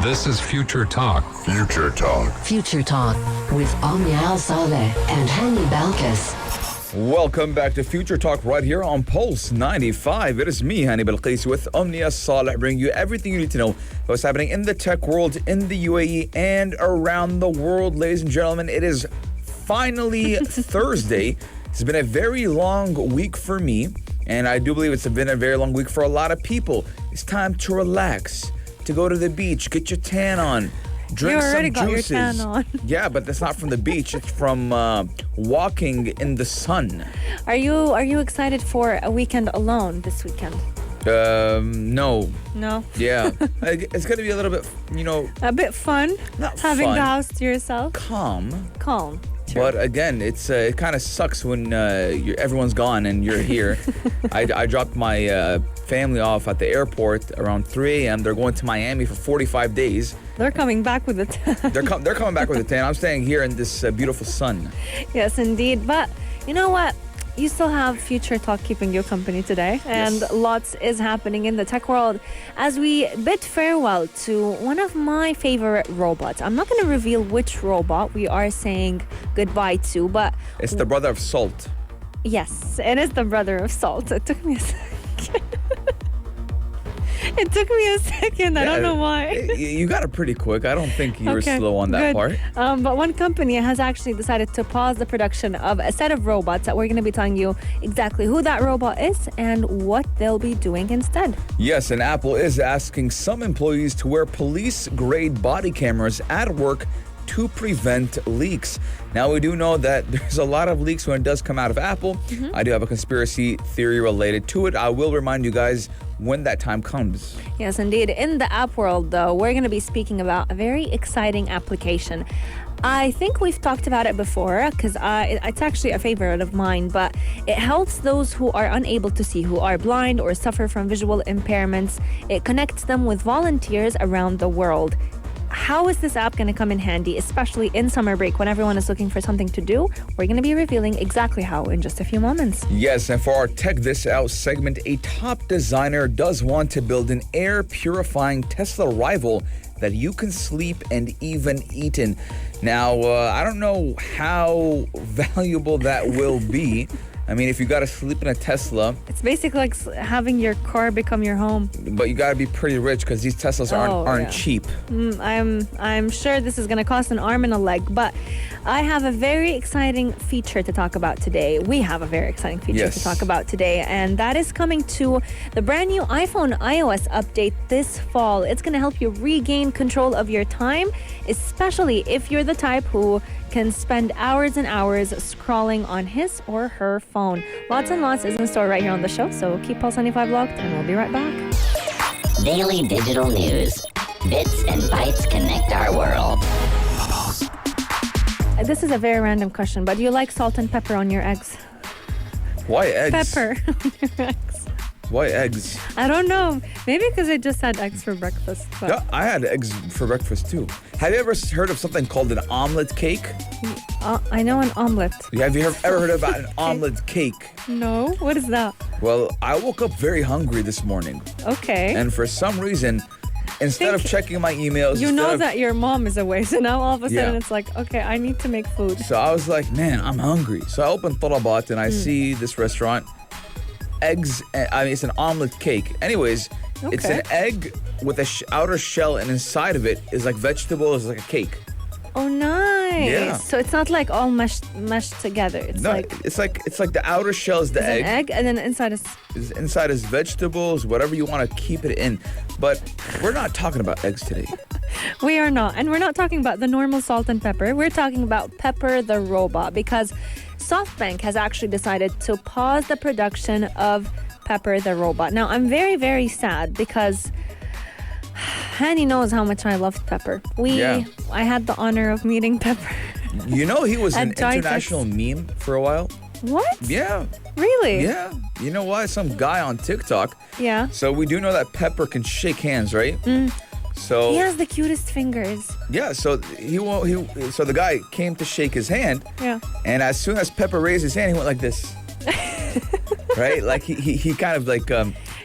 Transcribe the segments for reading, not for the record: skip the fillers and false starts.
This is Future Talk. Future Talk. Future Talk with Omnia Saleh and Hani Balkis. Welcome back to Future Talk right here on Pulse 95. It is me, Hani Balkis, with Omnia Saleh, bringing you everything you need to know what's happening in the tech world, in the UAE, and around the world. Ladies and gentlemen, it is finally Thursday. It's been a very long week for me, and I do believe it's been a very long week for a lot of people. It's time to relax, to go to the beach, get your tan on, drink some juices. Got your tan on. Yeah, but that's not from the beach. It's from walking in the sun. Are you excited for a weekend alone this weekend? No. No. Yeah, it's gonna be a little bit, A bit fun. Not having fun. the house to yourself. Calm. True. But again, it kind of sucks when everyone's gone and you're here. I dropped my family off at the airport around 3 a.m. They're going to Miami for 45 days. They're coming back with a tan. They're coming back with a tan. I'm staying here in this beautiful sun. Yes, indeed. But you know what? You still have Future Talk keeping you company today, and Yes. lots is happening in the tech world as we bid farewell to one of my favorite robots. I'm not going to reveal which robot we are saying goodbye to, but It's the brother of Salt. yes, it is the brother of Salt. It took me a second. It took me a second. I don't know why. You got it pretty quick. I don't think you were Okay, slow on that good. part. But one company has actually decided to pause the production of a set of robots that we're going to be telling you exactly who that robot is and what they'll be doing instead. Yes, and Apple is asking some employees to wear police-grade body cameras at work to prevent leaks. Now, we do know that there's a lot of leaks when it does come out of Apple. I do have a conspiracy theory related to it. I will remind you guys when that time comes. Yes, indeed. In the app world, though, we're going to be speaking about a very exciting application. I think we've talked about it before because it's actually a favorite of mine, but it helps those who are unable to see, who are blind or suffer from visual impairments. It connects them with volunteers around the world. How is this app going to come in handy, especially in summer break when everyone is looking for something to do? We're going to be revealing exactly how in just a few moments. Yes, and for our Tech This Out segment, a top designer does want to build an air purifying Tesla rival that you can sleep and even eat in. Now, I don't know how valuable that will be. I mean, if you got to sleep in a Tesla, It's basically like having your car become your home. but you got to be pretty rich because these Teslas aren't yeah. cheap. I'm sure this is going to cost an arm and a leg, but I have a very exciting feature to talk about today. We have a very exciting feature Yes. to talk about today, and that is coming to the brand new iPhone iOS update this fall. It's going to help you regain control of your time, especially if you're the type who can spend hours and hours scrolling on his or her phone. Lots and lots is in store right here on the show, so keep Pulse 95 locked, and we'll be right back. Daily digital news. Bits and bytes connect our world. This is a very random question, but do you like salt and pepper on your eggs? Why eggs? Pepper on your eggs. Why eggs? I don't know. Maybe because I just had eggs for breakfast. But Yeah, I had eggs for breakfast too. Have you ever heard of something called an omelet cake? I know an omelet. Have you ever heard about an omelet cake? No? What is that? Well, I woke up very hungry this morning, Okay. and for some reason, instead of checking my emails, You know instead of- that your mom is away, so now all of a sudden Yeah. it's like, okay, I need to make food. So I was like, man, I'm hungry. So I opened Talabat and I see this restaurant, eggs. It's an omelet cake. Anyways, it's Okay. an egg with a outer shell, and inside of it is like vegetables, like a cake. Oh, nice. Yeah. So it's not like all meshed together. It's No, like it's like the outer shell is the it's an egg, and then inside is... Inside is vegetables, whatever you want to keep it in. But we're not talking about eggs today. We are not. And we're not talking about the normal salt and pepper. We're talking about Pepper the robot, because SoftBank has actually decided to pause the production of Pepper the robot. Now, I'm very, very sad because Hani knows how much I loved Pepper. Yeah. I had the honor of meeting Pepper. You know he was an At Jai international meme for a while? What? Yeah. Really? Yeah. You know why? Some guy on TikTok. Yeah. So we do know that Pepper can shake hands, right? So He has the cutest fingers. yeah, so so the guy came to shake his hand, Yeah. and as soon as Pepper raised his hand, he went like this. Right? Like he kind of like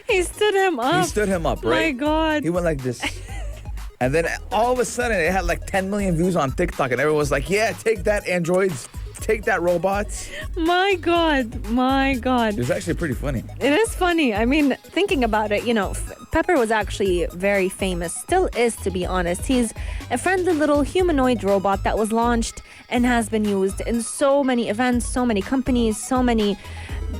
He stood him up. he stood him up, My right? God. He went like this. And then all of a sudden, it had like 10 million views on TikTok, and everyone was like, yeah, take that, androids. Take that, robots. My God. My God. It was actually pretty funny. It is funny. I mean, thinking about it, Pepper was actually very famous, still is, to be honest. He's a friendly little humanoid robot that was launched and has been used in so many events, so many companies, so many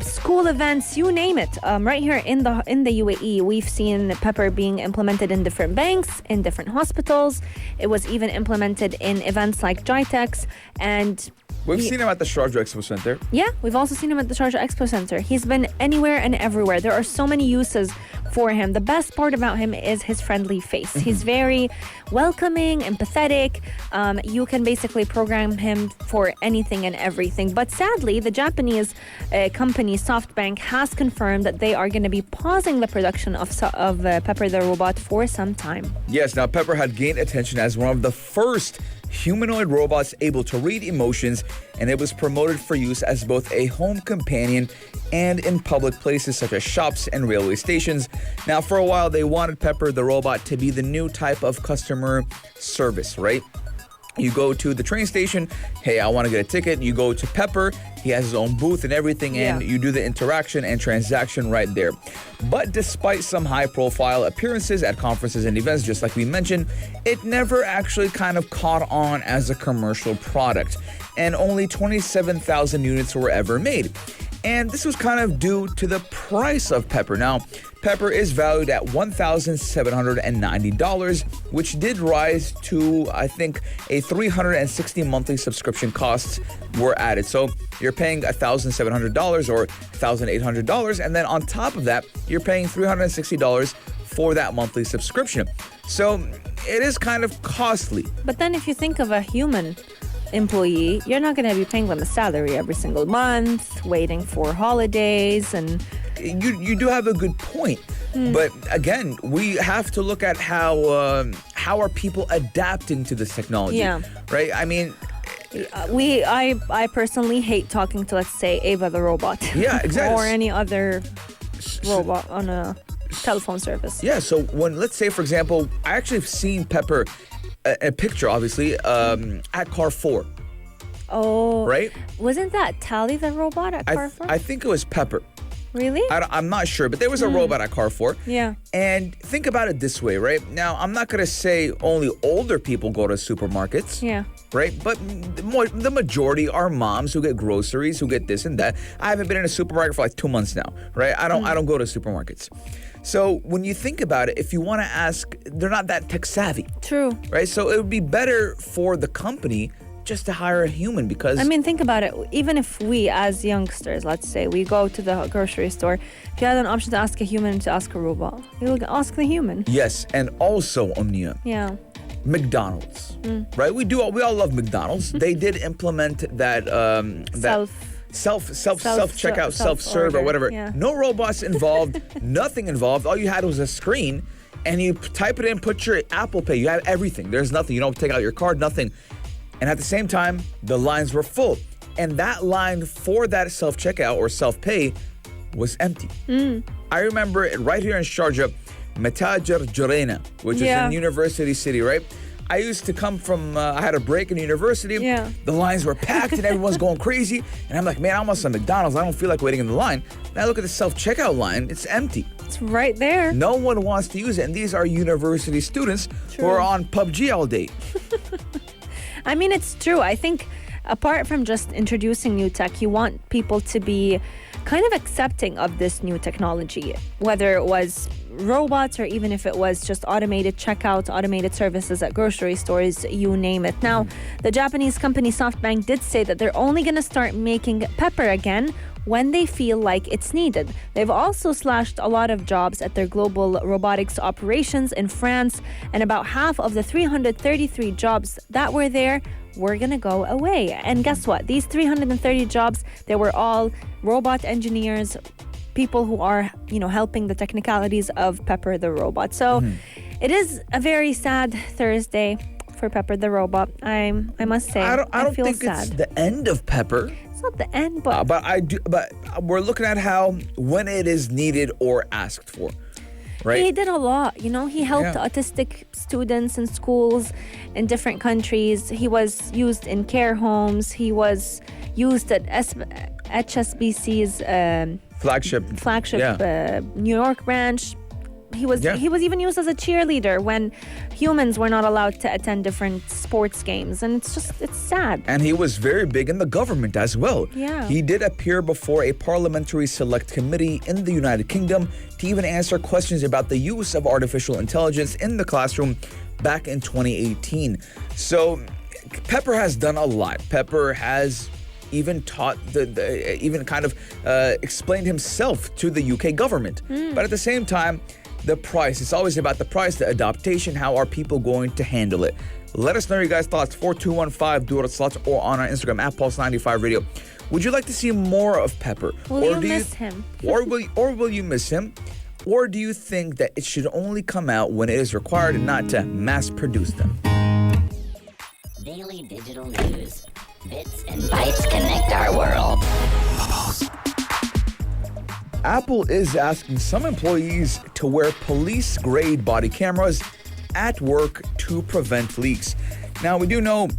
school events, you name it. Right here in the UAE, we've seen Pepper being implemented in different banks, in different hospitals. It was even implemented in events like GITEX, and we've seen him at the Sharjah Expo Center. Yeah, we've also seen him at the Sharjah Expo Center. He's been anywhere and everywhere. There are so many uses for him. The best part about him is his friendly face. He's very welcoming, empathetic. You can basically program him for anything and everything. But sadly, the Japanese company SoftBank has confirmed that they are going to be pausing the production of Pepper the robot for some time. Yes, now Pepper had gained attention as one of the first humanoid robots able to read emotions, and it was promoted for use as both a home companion and in public places such as shops and railway stations. Now, for a while, they wanted Pepper the robot to be the new type of customer service, right? You go to the train station, hey, I want to get a ticket. You go to Pepper, he has his own booth and everything, and you do the interaction and transaction right there. But despite some high-profile appearances at conferences and events, just like we mentioned, it never actually kind of caught on as a commercial product, and only 27,000 units were ever made. And this was kind of due to the price of Pepper. Now, Pepper is valued at $1,790, which did rise to, I think, a $360 monthly subscription costs were added. So you're paying $1,700 or $1,800, and then on top of that, you're paying $360 for that monthly subscription. So it is kind of costly. But then if you think of a human employee, you're not going to be paying them a salary every single month, waiting for holidays, and you do have a good point. But again, we have to look at how are people adapting to this technology, right? I mean, I personally hate talking to, let's say, Ava the robot. Yeah, exactly. Or any other robot on a telephone service. Yeah, so when, let's say, for example, I actually have seen Pepper, a picture, obviously, at Carrefour. Oh. Right? Wasn't that Tally the robot at Carrefour? I think it was Pepper. Really? I'm not sure, but there was a robot at Carrefour. Yeah. And think about it this way, right? Now, I'm not going to say only older people go to supermarkets. Yeah. Right? But the majority are moms who get groceries, who get this and that. I haven't been in a supermarket for like 2 months now, right? I don't go to supermarkets. So when you think about it, if you want to ask, they're not that tech savvy. True. Right? So it would be better for the company just to hire a human, because... I mean, think about it. Even if we, as youngsters, let's say, we go to the grocery store, if you had an option to ask a human to ask a robot, you will ask the human. Yes, and also, Omnia. Yeah. McDonald's, right? We all love McDonald's. They did implement that self-checkout, self-serve or whatever. Yeah. No robots involved, nothing involved. All you had was a screen, and you type it in, put your Apple Pay. You have everything. There's nothing. You don't take out your card, nothing. And at the same time, the lines were full. And that line for that self-checkout or self-pay was empty. I remember it right here in Sharjah, Matajer Jarena, which is in University City, right? I used to come from, I had a break in university. Yeah. The lines were packed and everyone's going crazy. And I'm like, man, I want some McDonald's. I don't feel like waiting in the line. And I look at the self-checkout line, it's empty. It's right there. No one wants to use it. And these are university students who are on PUBG all day. I mean, it's true. I think apart from just introducing new tech, you want people to be kind of accepting of this new technology, whether it was robots or even if it was just automated checkouts, automated services at grocery stores, you name it. Now, the Japanese company SoftBank did say that they're only going to start making Pepper again when they feel like it's needed. They've also slashed a lot of jobs at their global robotics operations in France, and about half of the 333 jobs that were there were gonna go away. And guess what? These 330 jobs, they were all robot engineers, people who are, helping the technicalities of Pepper the robot. So it is a very sad Thursday for Pepper the robot. I must say, I don't feel think sad. it's the end of Pepper. It's not the end, but But we're looking at how when it is needed or asked for, right? He did a lot. He helped Yeah. autistic students in schools in different countries. He was used in care homes. He was used at HSBC's flagship Yeah. New York branch. He was even used as a cheerleader when humans were not allowed to attend different sports games, and it's sad. And he was very big in the government as well. Yeah. He did appear before a parliamentary select committee in the United Kingdom to even answer questions about the use of artificial intelligence in the classroom back in 2018. So Pepper has done a lot. Pepper has even taught explained himself to the UK government. But at the same time, the price, it's always about the price, the adaptation, how are people going to handle it? Let us know your guys' thoughts, 4215 Dura Slots, or on our Instagram at Pulse95 Radio. Would you like to see more of Pepper? Will you miss him? Or will you miss him? Or do you think that it should only come out when it is required and not to mass produce them? Daily digital news. Bits and bytes connect our world. Apple is asking some employees to wear police-grade body cameras at work to prevent leaks. Now, we do know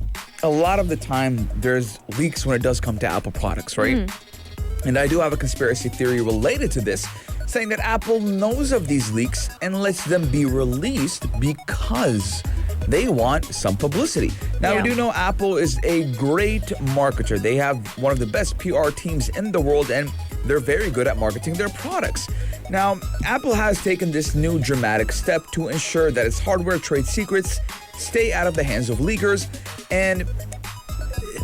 a lot of the time there's leaks when it does come to Apple products, right? And I do have a conspiracy theory related to this, saying that Apple knows of these leaks and lets them be released because they want some publicity. Now, we do know Apple is a great marketer. They have one of the best PR teams in the world, and they're very good at marketing their products. Now, Apple has taken this new dramatic step to ensure that its hardware trade secrets stay out of the hands of leakers, and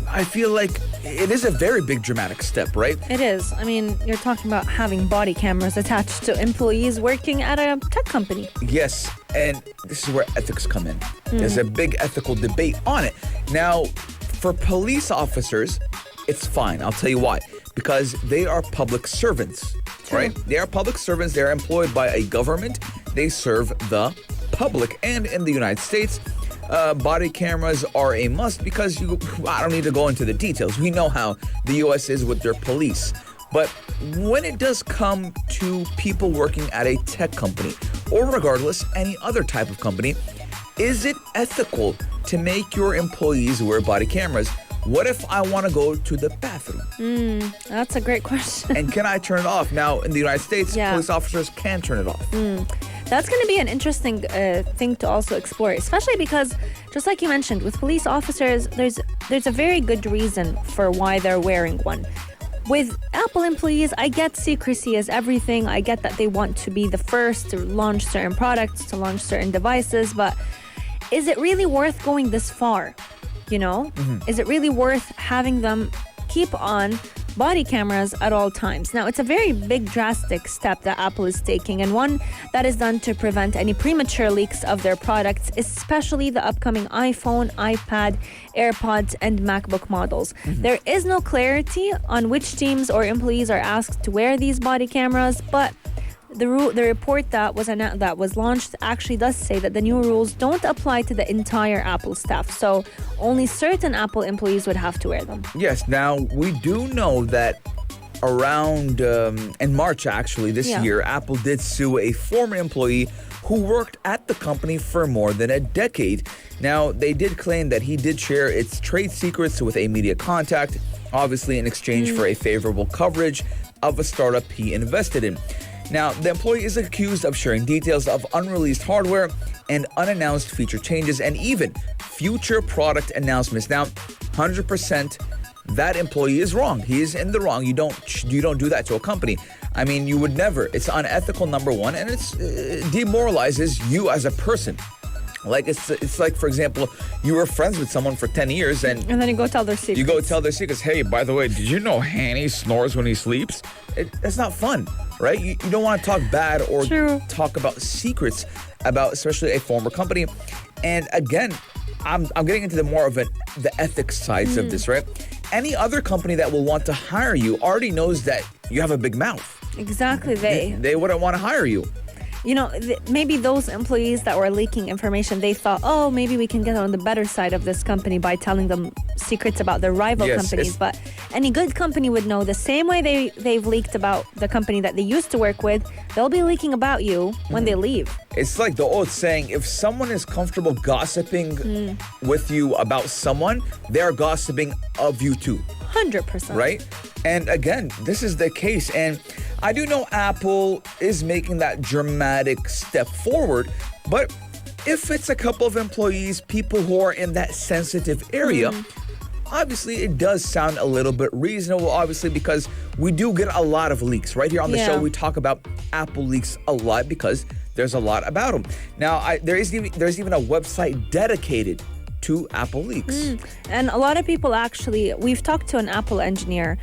I feel like it is a very big dramatic step, right? It is. I mean, you're talking about having body cameras attached to employees working at a tech company. Yes, and this is where ethics come in. There's a big ethical debate on it. Now, for police officers, it's fine. I'll tell you why. Because they are public servants, right? They are public servants. They're employed by a government. They serve the public. And in the United States, body cameras are a must because I don't need to go into the details. We know how the U.S. is with their police. But when it does come to people working at a tech company, or regardless, any other type of company, is it ethical to make your employees wear body cameras? What if I want to go to the bathroom? That's a great question. And can I turn it off? Now, in the United States, police officers can turn it off. That's going to be an interesting thing to also explore, especially because, just like you mentioned, with police officers, there's a very good reason for why they're wearing one. With Apple employees, I get secrecy is everything. I get that they want to be the first to launch certain products, to launch certain devices, but is it really worth going this far? Is it really worth having them keep on body cameras at all times? Now, it's a very big, drastic step that Apple is taking, and one that is done to prevent any premature leaks of their products, especially the upcoming iPhone, iPad, AirPods, and MacBook models. There is no clarity on which teams or employees are asked to wear these body cameras, but the report that was launched actually does say that the new rules don't apply to the entire Apple staff, so only certain Apple employees would have to wear them. Yes, now we do know that around in March actually this year, Apple did sue a former employee who worked at the company for more than a decade. Now, they did claim that he did share its trade secrets with a media contact, obviously in exchange for a favorable coverage of a startup he invested in. Now, the employee is accused of sharing details of unreleased hardware and unannounced feature changes and even future product announcements. Now, 100% that employee is wrong. He is in the wrong. You don't do that to a company. I mean, you would never. It's unethical, number one, and it demoralizes you as a person. Like it's like, for example, you were friends with someone for 10 years and then you go tell their secrets. You go tell their secrets. Hey, by the way, did you know Hanny snores when he sleeps? That's not fun, right? You don't want to talk bad or talk about secrets about especially a former company. And again, I'm getting into the ethics sides of this, right? Any other company that will want to hire you already knows that you have a big mouth. Exactly. They wouldn't want to hire you. Maybe those employees that were leaking information, they thought, oh, maybe we can get on the better side of this company by telling them secrets about their rival Yes, companies, but any good company would know the same way they've leaked about the company that they used to work with, they'll be leaking about you when they leave. It's like the old saying, if someone is comfortable gossiping with you about someone, they're gossiping of you too. 100%. Right? And again, this is the case. And I do know Apple is making that dramatic step forward, but if it's a couple of employees, people who are in that sensitive area, obviously it does sound a little bit reasonable, obviously, because we do get a lot of leaks. Right here on the show, we talk about Apple leaks a lot because there's a lot about them. Now, there's even a website dedicated to Apple leaks. And a lot of people actually, we've talked to an Apple engineer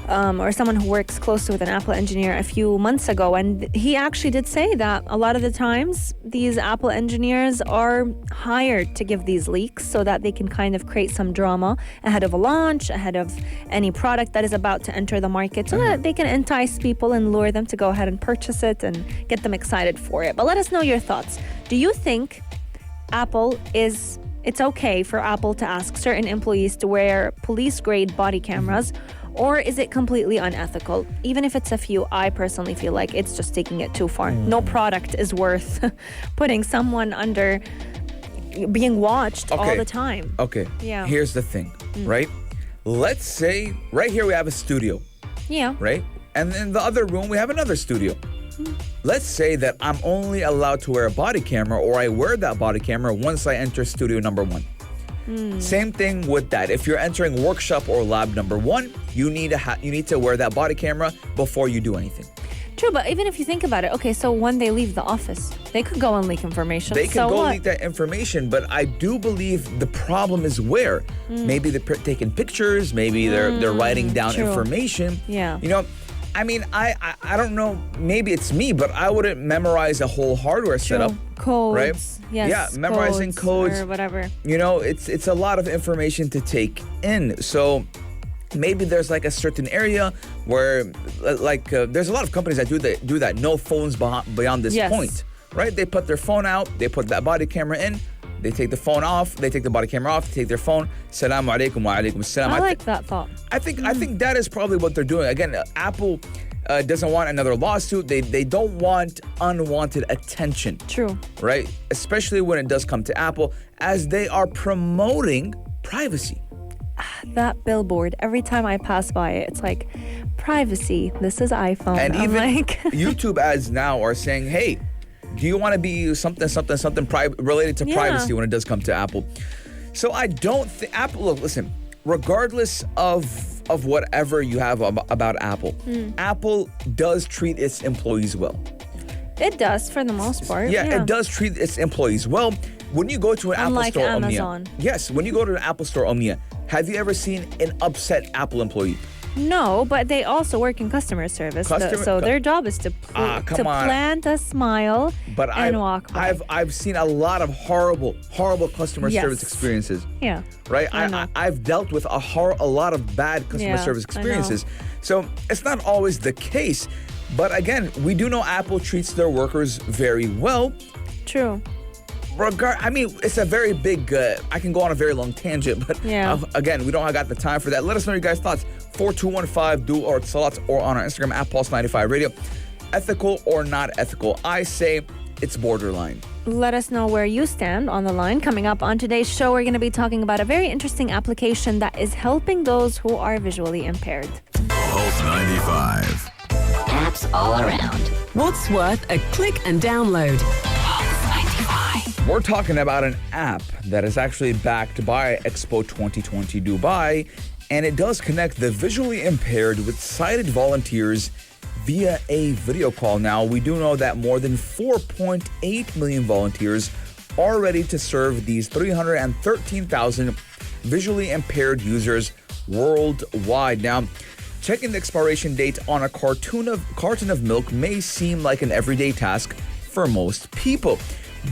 or someone who works closely with an Apple engineer a few months ago, and he actually did say that a lot of the times these Apple engineers are hired to give these leaks so that they can kind of create some drama ahead of a launch, ahead of any product that is about to enter the market, so that they can entice people and lure them to go ahead and purchase it and get them excited for it. But let us know your thoughts. Do you think it's okay for Apple to ask certain employees to wear police-grade body cameras, or is it completely unethical? Even if it's a few, I personally feel like it's just taking it too far. No product is worth putting someone under being watched all the time. Okay. Yeah. Here's the thing, right? Let's say right here we have a studio, Yeah. right? And in the other room we have another studio. Let's say that I'm only allowed to wear a body camera, or I wear that body camera once I enter studio number 1. Same thing with that. If you're entering workshop or lab number 1, you need to wear that body camera before you do anything. True, but even if you think about it, okay, so when they leave the office, they could go and leak information. They can so go what? leak that information, but I do believe the problem is where. Maybe they're taking pictures, maybe they're writing down true. information. Yeah. You know, I mean, I don't know, maybe it's me, but I wouldn't memorize a whole hardware setup. Codes. Right? Yes. Yeah, memorizing codes or whatever. You know, it's a lot of information to take in. So maybe there's like a certain area where there's a lot of companies that do that. No phones beyond this point, right? They put their phone out, they put that body camera in, they take the phone off, they take the body camera off, they take their phone. Assalamu alaikum wa alaikum assalam. I like that thought. I think that is probably what they're doing. Again, Apple doesn't want another lawsuit. They don't want unwanted attention. True. Right? Especially when it does come to Apple, as they are promoting privacy. That billboard, every time I pass by it, it's like, privacy, this is iPhone. And I'm even like YouTube ads now are saying, hey, do you want to be something related to privacy when it does come to Apple? So I don't think Apple, look, listen, regardless of whatever you have about Apple, Apple does treat its employees well. It does for the most part. Yeah, it does treat its employees well. When you go to an Unlike Apple store, Amazon. Omnia. Yes, when you go to an Apple store, Omnia, have you ever seen an upset Apple employee? No, but they also work in customer service. So their job is to plant a smile and walk by. I've seen a lot of horrible customer service experiences. Yeah. Right? I've dealt with a lot of bad customer service experiences. So it's not always the case. But again, we do know Apple treats their workers very well. True. I mean, it's a very big, I can go on a very long tangent, but again, we don't got the time for that. Let us know your guys' thoughts. 4215 do or salat, or on our Instagram at Pulse95 Radio. Ethical or not ethical? I say it's borderline. Let us know where you stand on the line. Coming up on today's show, we're going to be talking about a very interesting application that is helping those who are visually impaired. Pulse 95. Apps all around. What's worth a click and download? We're talking about an app that is actually backed by Expo 2020 Dubai, and it does connect the visually impaired with sighted volunteers via a video call. Now, we do know that more than 4.8 million volunteers are ready to serve these 313,000 visually impaired users worldwide. Now, checking the expiration date on a carton of milk may seem like an everyday task for most people.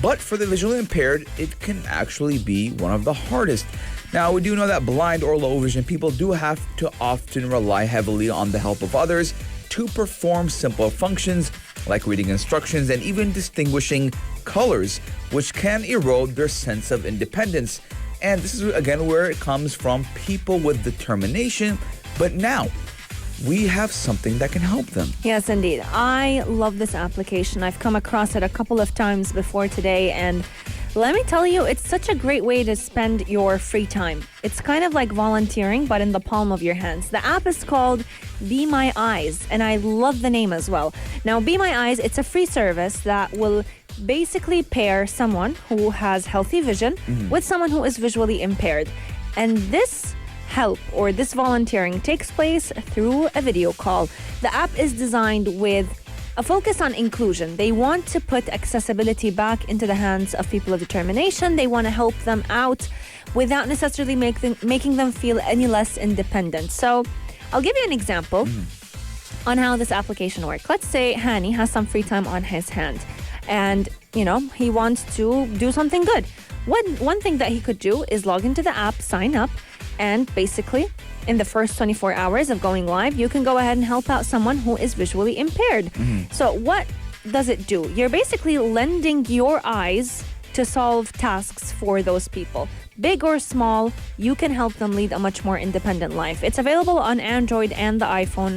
But for the visually impaired, it can actually be one of the hardest. Now, we do know that blind or low vision people do have to often rely heavily on the help of others to perform simple functions like reading instructions and even distinguishing colors, which can erode their sense of independence. And this is, again, where it comes from, people with determination. But now, we have something that can help them. Yes, indeed. I love this application. I've come across it a couple of times before today, and let me tell you, it's such a great way to spend your free time. It's kind of like volunteering, but in the palm of your hands. The app is called Be My Eyes, and I love the name as well. Now, Be My Eyes, it's a free service that will basically pair someone who has healthy vision with someone who is visually impaired. And this help or this volunteering takes place through a video call. The app is designed with a focus on inclusion. They want to put accessibility back into the hands of people of determination. They want to help them out without necessarily making them feel any less independent. So I'll give you an example on how this application works. Let's say Hani has some free time on his hand and, he wants to do something good. One thing that he could do is log into the app, sign up, and basically, in the first 24 hours of going live, you can go ahead and help out someone who is visually impaired. So what does it do? You're basically lending your eyes to solve tasks for those people. Big or small, you can help them lead a much more independent life. It's available on Android and the iPhone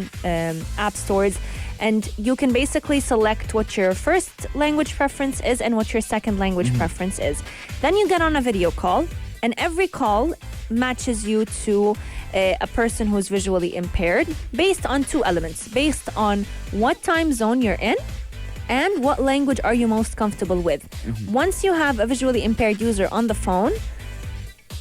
app stores. And you can basically select what your first language preference is and what your second language preference is. Then you get on a video call, and every call matches you to a person who's visually impaired based on two elements, based on what time zone you're in and what language are you most comfortable with. Once you have a visually impaired user on the phone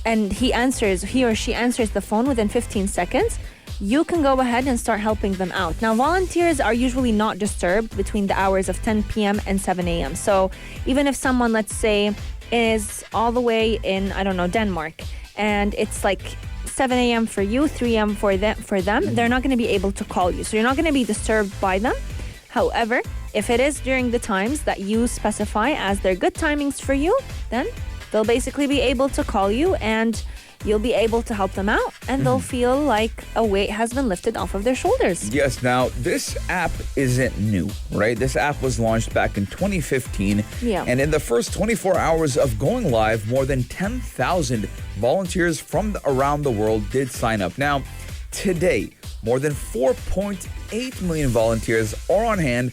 and he or she answers the phone within 15 seconds, you can go ahead and start helping them out. Now, volunteers are usually not disturbed between the hours of 10 p.m. and 7 a.m. So even if someone, let's say, is all the way in, Denmark, and it's like 7 a.m. for you, 3 a.m. for them, they're not going to be able to call you. So you're not going to be disturbed by them. However, if it is during the times that you specify as their good timings for you, then they'll basically be able to call you and you'll be able to help them out and they'll feel like a weight has been lifted off of their shoulders. Yes, now this app isn't new, right? This app was launched back in 2015. Yeah. And in the first 24 hours of going live, more than 10,000 volunteers from around the world did sign up. Now, today, more than 4.8 million volunteers are on hand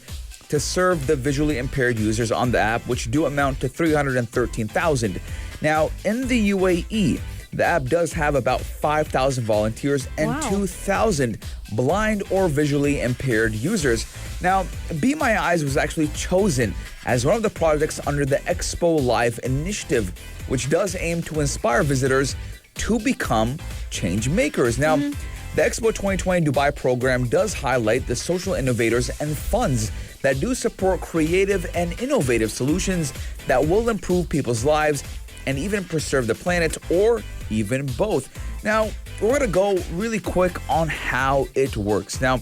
to serve the visually impaired users on the app, which do amount to 313,000. Now, in the UAE, the app does have about 5,000 volunteers and 2,000 blind or visually impaired users. Now, Be My Eyes was actually chosen as one of the projects under the Expo Live initiative, which does aim to inspire visitors to become change makers. Now, the Expo 2020 Dubai program does highlight the social innovators and funds that do support creative and innovative solutions that will improve people's lives and even preserve the planet, or even both. Now, we're gonna go really quick on how it works. Now,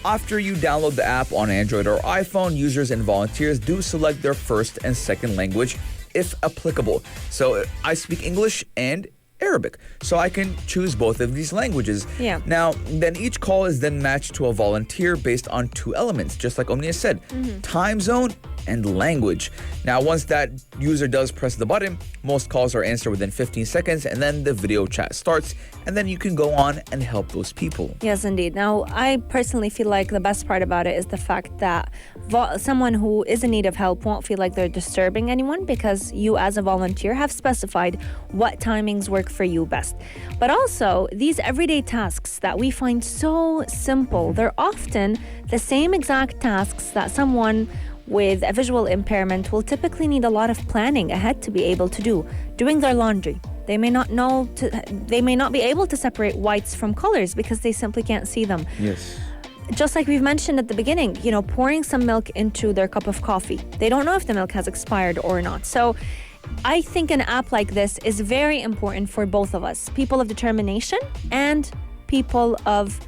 after you download the app on Android or iPhone, users and volunteers do select their first and second language, if applicable. So I speak English and Arabic, so I can choose both of these languages. Yeah. Now, then each call is then matched to a volunteer based on two elements, just like Omnia said, time zone and language. Now, once that user does press the button, most calls are answered within 15 seconds, and then the video chat starts, and then you can go on and help those people. Yes, indeed. Now, I personally feel like the best part about it is the fact that someone who is in need of help won't feel like they're disturbing anyone because you as a volunteer have specified what timings work for you best. But also, these everyday tasks that we find so simple, they're often the same exact tasks that someone with a visual impairment will typically need a lot of planning ahead to be able to do. Doing their laundry. They may not be able to separate whites from colors because they simply can't see them. Yes. Just like we've mentioned at the beginning, pouring some milk into their cup of coffee. They don't know if the milk has expired or not. So I think an app like this is very important for both of us, people of determination and people of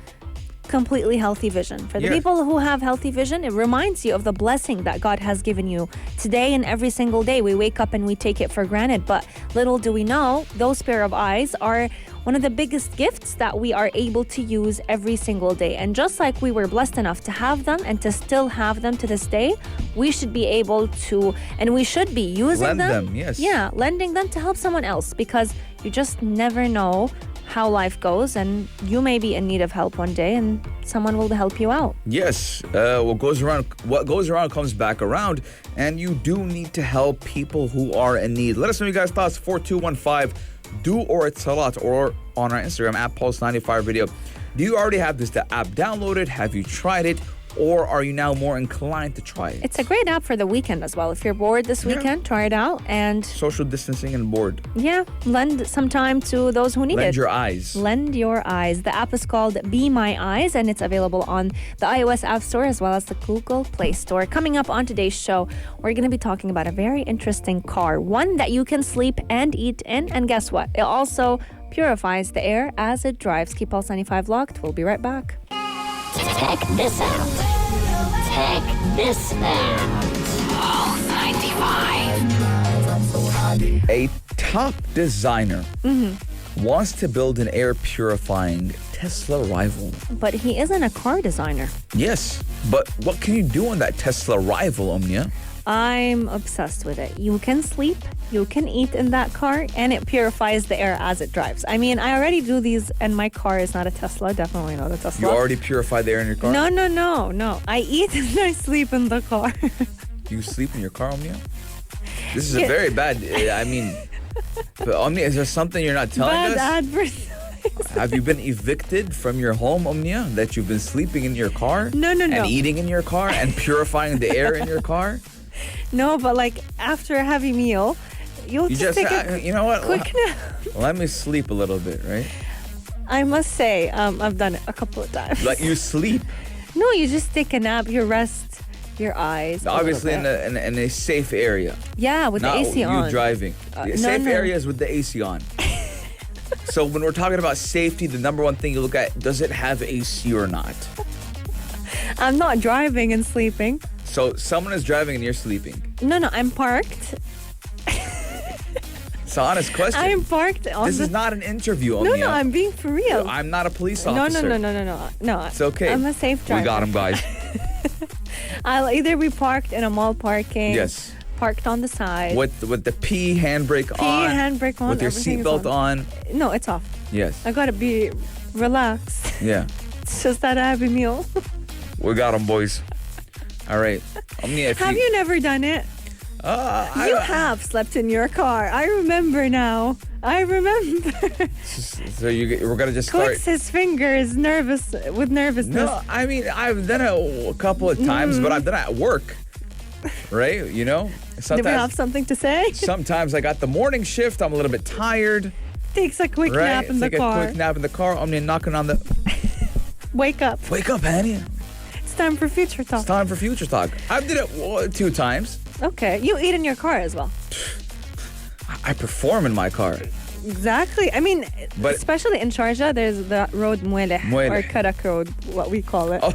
completely healthy vision. For the people who have healthy vision, it reminds you of the blessing that God has given you today and every single day. We wake up and we take it for granted, but little do we know, those pair of eyes are one of the biggest gifts that we are able to use every single day. And just like we were blessed enough to have them and to still have them to this day, we should be able to, and we should be using Lend them, yes. Yeah, lending them to help someone else, because You just never know how life goes, and you may be in need of help one day and someone will help you out. Yes, what goes around comes back around, and you do need to help people who are in need. Let us know your guys' thoughts. 4215 do or Salat, or on our Instagram at Pulse95 Radio. Do you already have this app downloaded? Have you tried it? Or are you now more inclined to try it? It's a great app for the weekend as well. If you're bored this weekend, try it out. And social distancing and bored. Yeah, lend some time to those who need it. Lend your eyes. Lend your eyes. The app is called Be My Eyes, and it's available on the iOS App Store as well as the Google Play Store. Coming up on today's show, we're going to be talking about a very interesting car, one that you can sleep and eat in. And guess what? It also purifies the air as it drives. Keep Pulse 95 locked. We'll be right back. Check this out. Check this out. Pulse 95. A top designer wants to build an air purifying Tesla rival. But he isn't a car designer. Yes, but what can you do on that Tesla rival, Omnia? I'm obsessed with it. You can sleep, you can eat in that car, and it purifies the air as it drives. I mean, I already do these, and my car is not a Tesla. Definitely not a Tesla. You already purify the air in your car? No. I eat and I sleep in the car. You sleep in your car, Omnia? This is a very bad, but Omnia, is there something you're not telling Bad us? advertising. Have you been evicted from your home, Omnia? That you've been sleeping in your car? No. And eating in your car and purifying the air in your car? No, but like after a heavy meal, you just take a you know what? quick nap. Let me sleep a little bit, right? I must say, I've done it a couple of times. Like you sleep. No, you just take a nap, you rest your eyes. Obviously a little bit. in a safe area. Yeah, with Not the AC you on. driving. Safe areas with the AC on. So when we're talking about safety, the number one thing you look at, does it have AC or not? I'm not driving and sleeping. So someone is driving and you're sleeping. No, I'm parked. It's an honest question. I'm parked on This is not an interview, No, Omnia. I'm being for real. I'm not a police No. officer. No. It's okay. I'm a safe driver. We got him, guys. I'll either be parked in a mall parking. Yes. Parked on the side. With the P handbrake on. Handbrake on. With your everything is seatbelt on. No, it's off. Yes. I gotta be relaxed. Yeah. It's just that I have a meal. We got him, boys. All right. Omnia, if Have you never done it? You have slept in your car. I remember now. I remember. So we're gonna just start. Clicks his fingers, nervousness. No, I mean I've done it a couple of times, but I've done it at work. Right? You know? Do we have something to say? Sometimes I got the morning shift. I'm a little bit tired. Takes a quick Right? nap in the Take car. a quick nap in the car. I'm knocking on the. Wake up. Wake up, honey. It's time for future talk. It's time for future talk. I did it 2 times. Okay. You eat in your car as well. I perform in my car. Exactly. I mean, But- especially in Sharjah, there's the road Mueleh Mueleh. or Karak Road, what we call it. Oh,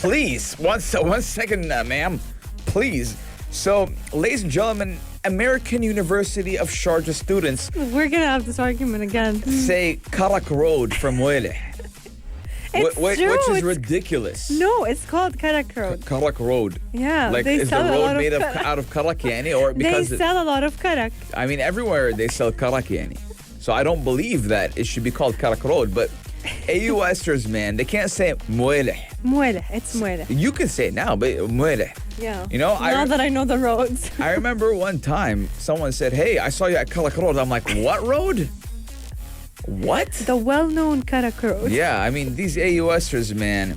please, one second, ma'am. Please. So, ladies and gentlemen, American University of Sharjah students We're going to have this argument again. say Karak Road from Mueleh. It's true. Which is It's- ridiculous. No, it's called Karak Road. Karak Road. Yeah. Like, they is the sell a lot road of made karak. out of karak yani? Or They because sell a lot of karak. I mean, everywhere they sell karak yani. So I don't believe that it should be called Karak Road. But AUSers, man, they can't say Mueleh. Mueleh. It's Mueleh. You can say it now, but Mueleh. Yeah. You know, now that I know the roads. I remember one time someone said, "Hey, I saw you at Karak Road." I'm like, "What road? What?" The well-known Karak Road. Yeah, I mean, these AUSers, man.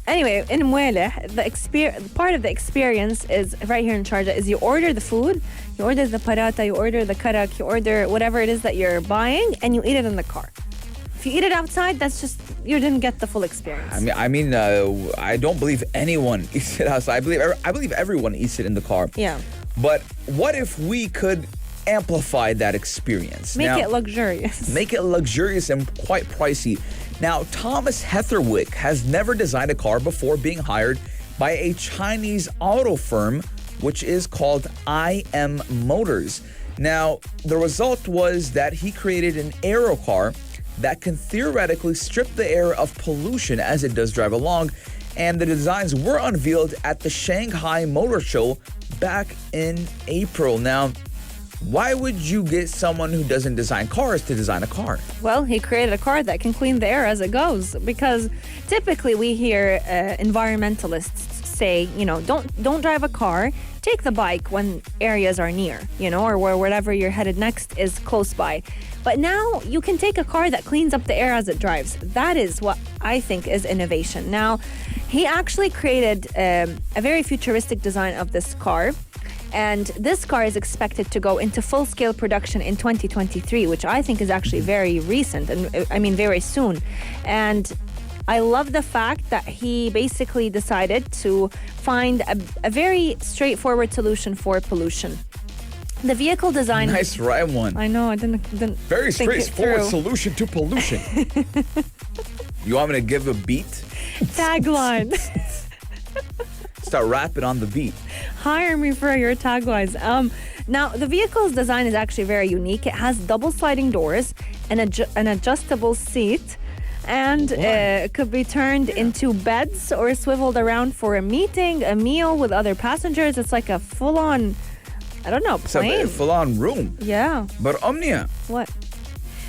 Anyway, in Mueleh, part of the experience is right here in Sharjah is you order the food, you order the parata, you order the karak, you order whatever it is that you're buying, and you eat it in the car. If you eat it outside, that's just you didn't get the full experience. I mean, I don't believe anyone eats it outside. I believe everyone eats it in the car. Yeah. But what if we could amplify that experience? Make Now, it luxurious. Make it luxurious and quite pricey. Now, Thomas Heatherwick has never designed a car before being hired by a Chinese auto firm, which is called IM Motors. Now, the result was that he created an aero car that can theoretically strip the air of pollution as it does drive along, and the designs were unveiled at the Shanghai Motor Show back in April. Now, Why would you get someone who doesn't design cars to design a car? Well, he created a car that can clean the air as it goes, because typically we hear environmentalists say, don't drive a car, take the bike when areas are near, or wherever you're headed next is close by. But now you can take a car that cleans up the air as it drives. That is what I think is innovation. Now, he actually created a very futuristic design of this car. And this car is expected to go into full-scale production in 2023, which I think is actually very recent and very soon. And I love the fact that he basically decided to find a very straightforward solution for pollution. The vehicle design... Nice rhyme one. I know, I didn't Very think it straightforward through. solution to pollution. You want me to give a beat? Tagline. Start rapping on the beat. Hire me for your taglines. Now, the vehicle's design is actually very unique. It has double sliding doors, an adjustable seat, and it could be turned into beds or swiveled around for a meeting, a meal with other passengers. It's like a full-on, plane. It's a full-on room. Yeah. But Omnia, What?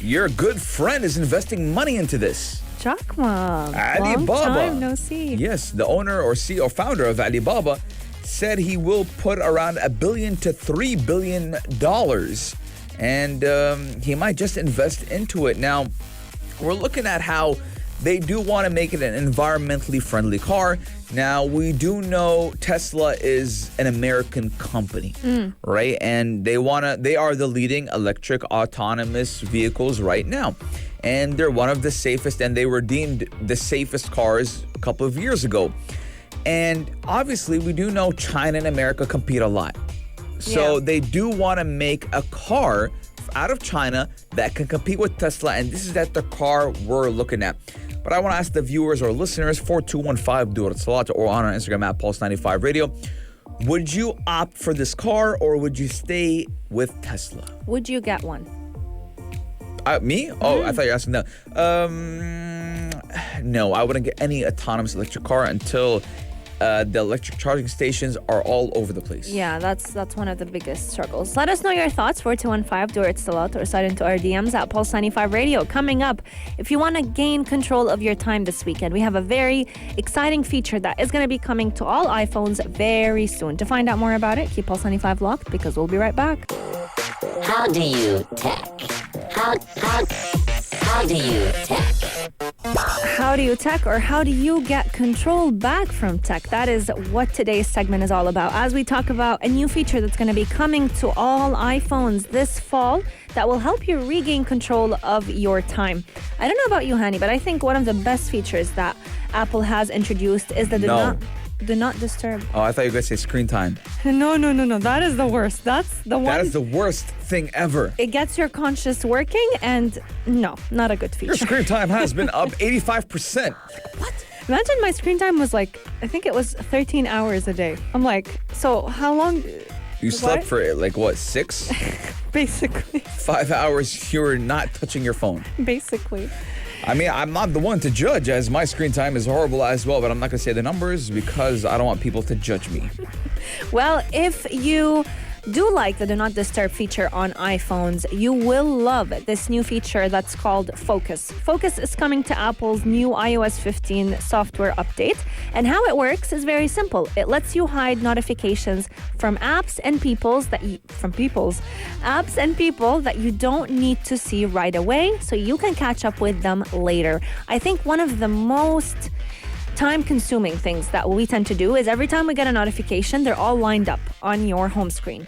your good friend is investing money into this. Chakma. Alibaba. Long time no see. Yes, the owner or CEO founder of Alibaba said he will put around $1 billion to $3 billion, and he might just invest into it. Now, we're looking at how they do want to make it an environmentally friendly car. Now, we do know Tesla is an American company, right? And they are the leading electric autonomous vehicles right now. And they're one of the safest, and they were deemed the safest cars a couple of years ago. And obviously, we do know China and America compete a lot. So they do want to make a car out of China that can compete with Tesla, and this is the car we're looking at. But I want to ask the viewers or listeners, 4215 Dur Salat, or on our Instagram at Pulse95 Radio, would you opt for this car or would you stay with Tesla? Would you get one? Me? Oh, I thought you were asking that. No, I wouldn't get any autonomous electric car until the electric charging stations are all over the place. Yeah, that's one of the biggest struggles. Let us know your thoughts, 4215 Dur Salat, or slide into our DMs at Pulse95 Radio. Coming up, if you want to gain control of your time this weekend, we have a very exciting feature that is going to be coming to all iPhones very soon. To find out more about it, keep Pulse95 locked, because we'll be right back. How do you tech? How do you tech? How do you tech, or how do you get control back from tech? That is what today's segment is all about, as we talk about a new feature that's going to be coming to all iPhones this fall that will help you regain control of your time. I don't know about you, Hani, but I think one of the best features that Apple has introduced is the do not disturb. Oh, I thought you were going to say screen time. No. That is the worst. That's the one. That is the worst thing ever. It gets your conscious working, and no, not a good feature. Your screen time has been up 85%. What? Imagine my screen time was I think it was 13 hours a day. I'm like, so how long? You slept for 6? Basically. 5 hours, you were not touching your phone. Basically. I mean, I'm not the one to judge, as my screen time is horrible as well, but I'm not going to say the numbers because I don't want people to judge me. Well, if you do like the Do Not Disturb feature on iPhones, you will love this new feature that's called Focus. Focus is coming to Apple's new iOS 15 software update, and how it works is very simple. It lets you hide notifications from apps and people that you don't need to see right away, so you can catch up with them later. I think one of the most time-consuming things that we tend to do is every time we get a notification, they're all lined up on your home screen.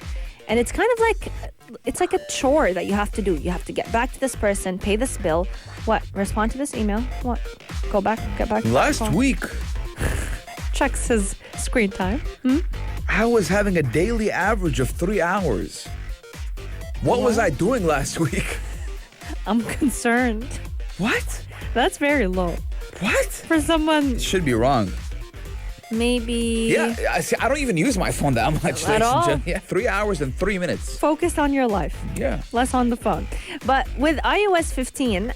And it's kind of like a chore that you have to do. You have to get back to this person, pay this bill, respond to this email, get back to Last the phone. week, Checks his screen time. I was having a daily average of 3 hours. What was I doing last week? I'm concerned. What? That's very low. What? For someone, Should be wrong. maybe Yeah, I don't even use my phone that much. At ladies and all? gentlemen. Yeah, 3 hours and 3 minutes. focused on your life. Yeah. Less on the phone. But with iOS 15,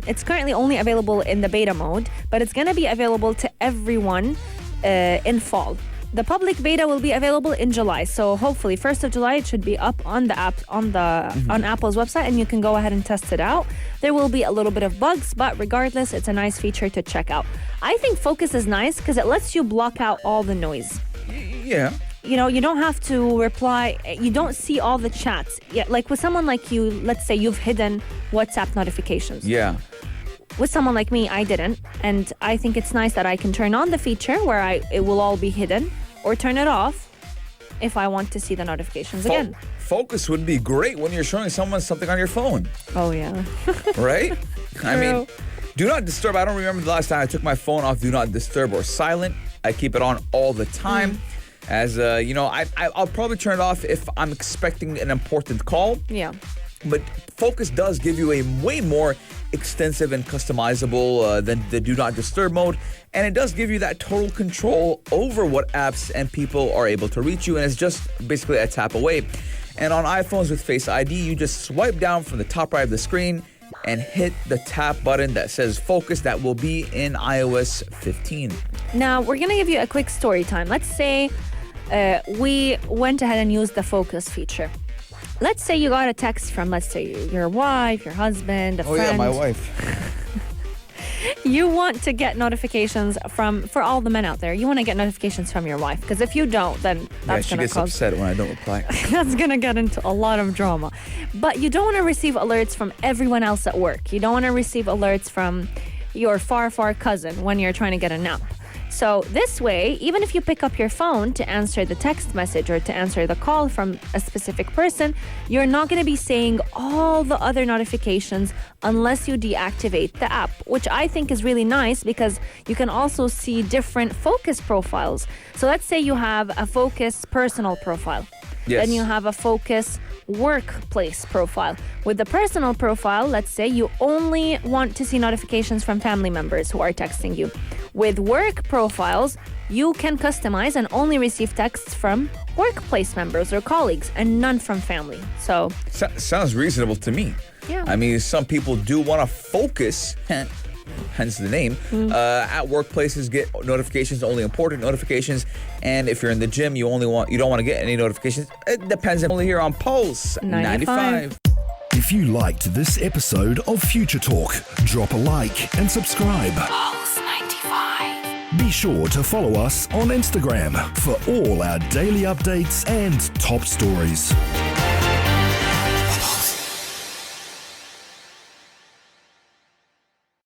it's currently only available in the beta mode, but it's going to be available to everyone in fall. The public beta will be available in July. So hopefully 1st of July it should be up on the app on Apple's website, and you can go ahead and test it out. There will be a little bit of bugs, but regardless, it's a nice feature to check out. I think Focus is nice because it lets you block out all the noise. Yeah. You know, you don't have to reply. You don't see all the chats. Yeah, like with someone like you, let's say you've hidden WhatsApp notifications. Yeah. With someone like me, I didn't. And I think it's nice that I can turn on the feature where it will all be hidden, or turn it off if I want to see the notifications again. Focus would be great when you're showing someone something on your phone, Oh, yeah. right? I mean, True. do not disturb. I don't remember the last time I took my phone off do not disturb or silent. I keep it on all the time. As you know, I'll probably turn it off if I'm expecting an important call. Yeah. But Focus does give you a way more extensive and customizable than the do not disturb mode, and it does give you that total control over what apps and people are able to reach you, and it's just basically a tap away. And on iPhones with Face ID, you just swipe down from the top right of the screen and hit the tap button that says Focus. That will be in iOS 15. Now, we're going to give you a quick story time. Let's say we went ahead and used the Focus feature. Let's say you got a text from, let's say, your wife, your husband, a friend. Oh, yeah, my wife. You want to get notifications for all the men out there, you want to get notifications from your wife. Because if you don't, then that's she going to gets cause... upset when I don't reply. That's going to get into a lot of drama. But you don't want to receive alerts from everyone else at work. You don't want to receive alerts from your far, far cousin when you're trying to get a nap. So this way, even if you pick up your phone to answer the text message or to answer the call from a specific person, you're not going to be seeing all the other notifications unless you deactivate the app, which I think is really nice because you can also see different Focus profiles. So let's say you have a Focus personal profile. Yes. Then you have a Focus workplace profile. With the personal profile, let's say you only want to see notifications from family members who are texting you. With work profiles, you can customize and only receive texts from workplace members or colleagues and none from family. So Sounds reasonable to me. Yeah. I mean, some people do want to focus, hence the name, at workplaces, get notifications, only important notifications. And if you're in the gym, you don't want to get any notifications. It depends. Only here on Pulse 95. If you liked this episode of Future Talk, drop a like and subscribe. Pulse 95. Be sure to follow us on Instagram for all our daily updates and top stories.